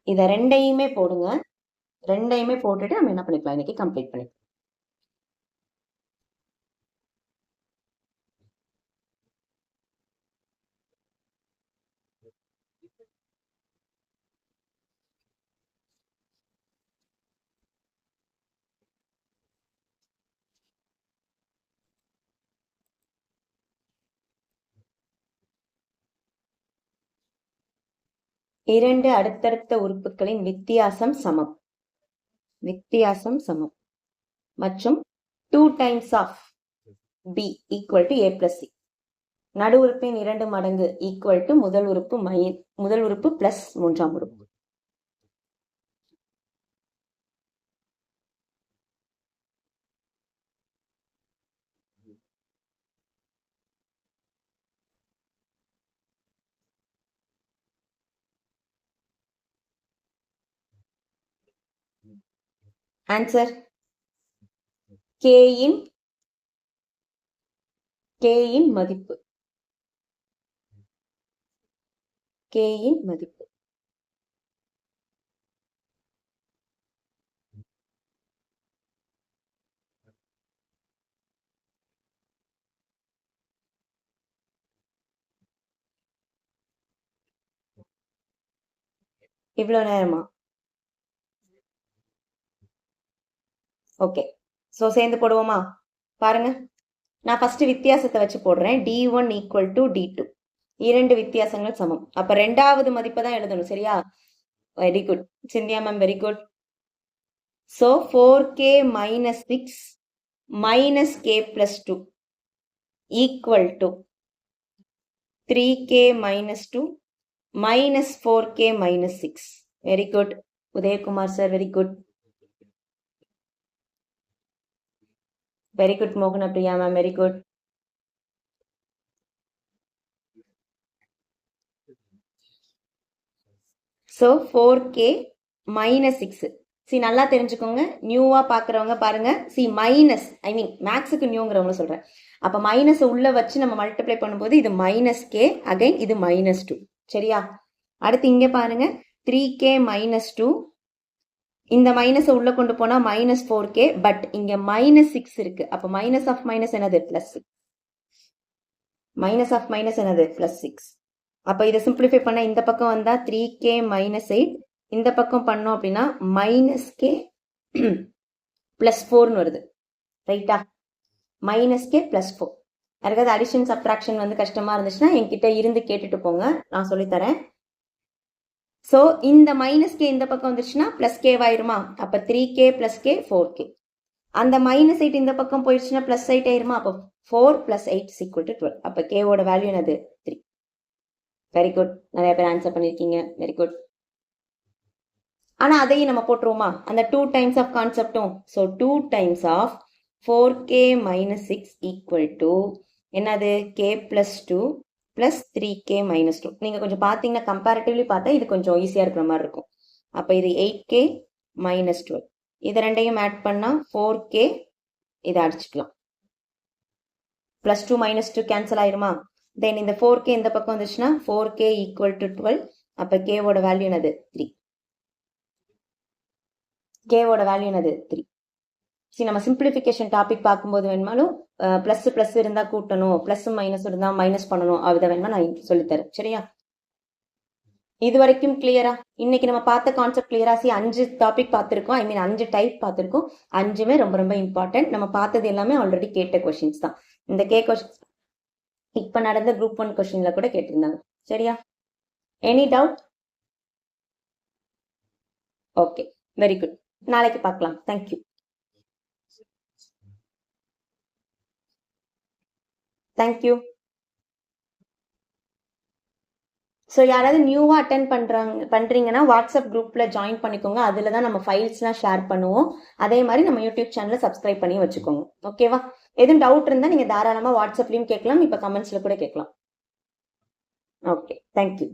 இதை ரெண்டையுமே போடுங்க. ரெண்டையுமே போட்டுட்டு நம்ம என்ன பண்ணிக்கலாம், இன்னைக்கு கம்ப்ளீட் பண்ணிக்கலாம். இரண்டு அடுத்தடுத்த உறுப்புகளின் வித்தியாசம் சமம் மற்றும் 2 times of B = A + C. நடு உறுப்பின் 2 மடங்கு ஈக்குவல் டு முதல் உறுப்பு பிளஸ் மூன்றாம் உறுப்பு. ஆன்சர் Kயின் மதிப்பு. இவ்வளவு நேரமா? ஓகே, ஸோ சேர்ந்து போடுவோமா? பாருங்க, நான் ஃபர்ஸ்ட் வித்தியாசத்தை வச்சு போடுறேன். D1 = D2. இரண்டு வித்தியாசங்கள் சமம். அப்ப ரெண்டாவது மதிப்பை தான் எழுதணும். சரியா? Very good Scindia ma'am, very good. So 4K - 6 - K + 2 = 3K - 2 - 4K - 6. Very good Udayakumar sir, very good. Very good மோகன Priya ma'am, very good. So 4K - 6. C நல்லா தெரிஞ்சுக்கோங்க, நியூவா பாக்குறவங்க பாருங்க. சி மைனஸ், ஐ மீன் மேக்ஸுக்கு நியூங்கிறவங்க சொல்றேன். அப்ப மைனஸ் உள்ள வச்சு நம்ம மல்டிப்ளை பண்ணும்போது இது -K, அகைன் இது -2. சரியா? அடுத்து இங்க பாருங்க 3k மைனஸ் 2, இந்த மைனஸ் உள்ள கொண்டு போனா மைனஸ் 4k, பட் இங்க மைனஸ் 6 இருக்கு. அப்ப மைனஸ் ஆஃப் மைனஸ் என்னது பிளஸ் 6. மைனஸ் ஆஃப் மைனஸ் என்னது பிளஸ் 6. அப்ப இதை சிம்பிளிஃபை பண்ண இந்த பக்கம் வந்தா 3k மைனஸ் 8, இந்த பக்கம் பண்ணோம் அப்படின்னா மைனஸ் கே பிளஸ் 4ன்னு வருது. ரைட்டா? Minus K plus 4. யாருக்காவது அடிஷன் சப்ட்ராக்ஷன் வந்து கஷ்டமா இருந்துச்சுன்னா என்கிட்ட இருந்து கேட்டுட்டு போங்க, நான் சொல்லித்தரேன். ஸோ இந்த மைனஸ் கே இந்த பக்கம் வந்துருச்சுன்னா பிளஸ் கே ஆயிருமா? அப்ப 3k பிளஸ் கே 4k. அந்த மைனஸ் 8 இந்த பக்கம் போயிடுச்சுன்னா பிளஸ் 8 ஆயிருமா? அப்போ 4 பிளஸ் 8 இஸ் ஈக்குவல் டு 12. அப்ப கேவோட வேல்யூ என்னது? 3. வெரி குட், நிறைய பேர் ஆன்சர் பண்ணிருக்கீங்க. Very good. ஆனா அதையும் நம்ம போட்டுருவோமா, அந்த 2 டைம்ஸ் ஆஃப் கான்செப்டும். So 2 times of 4k minus 6 equal to என்னது? k plus 2 plus 3k minus 2. நீங்க கொஞ்சம் பார்த்தீங்கன்னா கம்பேரிட்டிவ்லி பார்த்தா இது கொஞ்சம் ஈஸியா இருக்கிற மாதிரி இருக்கும். அப்ப இது 8k மைனஸ் 12. இது ரெண்டையும் ஆட் பண்ணா 4k, இதை அடிச்சுக்கலாம். பிளஸ் 2 மைனஸ் 2 கேன்சல் ஆயிருமா? தென் இந்த 4k இந்த பக்கம் வந்துச்சுன்னா 4k ஈக்குவல் டு 12. அப்ப கேவோட வேல்யூ என்னது? 3. கேவோட வேல்யூ என்னது? 3. சரி, நம்ம சிம்பிளிஃபிகேஷன் டாபிக் பார்க்கும்போது வேணுமாலும் பிளஸ் பிளஸ் இருந்தா கூட்டணும், பிளஸ் மைனஸ் இருந்தா மைனஸ் பண்ணணும், அதை வேணுமா நான் சொல்லித்தரேன். சரியா? இது வரைக்கும் கிளியரா? இன்னைக்கு நம்ம பார்த்த கான்செப்ட் கிளியரா? 5 டாபிக் பார்த்திருக்கோம். ஐ மீன் 5 டைப் பார்த்திருக்கோம். 5மே ரொம்ப ரொம்ப இம்பார்ட்டன்ட். நம்ம பார்த்தது எல்லாமே ஆல்ரெடி கேட்ட கொஸ்டின்ஸ் தான். இந்த கொஸ்டின்ஸ் இப்ப நடந்த குரூப் 1 கொஸ்டின்ல கூட கேட்டிருந்தாங்க. சரியா? Any doubt? Okay, very good. நாளைக்கு பார்க்கலாம். தேங்க்யூ. தேங்க்யூ. ஸோ யாராவது நியூவாக அட்டென்ட் பண்ணுறீங்கன்னா வாட்ஸ்அப் குரூப்பில் ஜாயின் பண்ணிக்கோங்க. அதில் தான் நம்ம ஃபைல்ஸ்லாம் ஷேர் பண்ணுவோம். அதே மாதிரி நம்ம யூடியூப் சேனலை சப்ஸ்கிரைப் பண்ணி வச்சுக்கோங்க. ஓகேவா? எதுவும் டவுட் இருந்தால் நீங்கள் தாராளமாக வாட்ஸ்அப்லேயும் கேட்கலாம், இப்போ கமெண்ட்ஸில் கூட கேட்கலாம். Okay, thank you.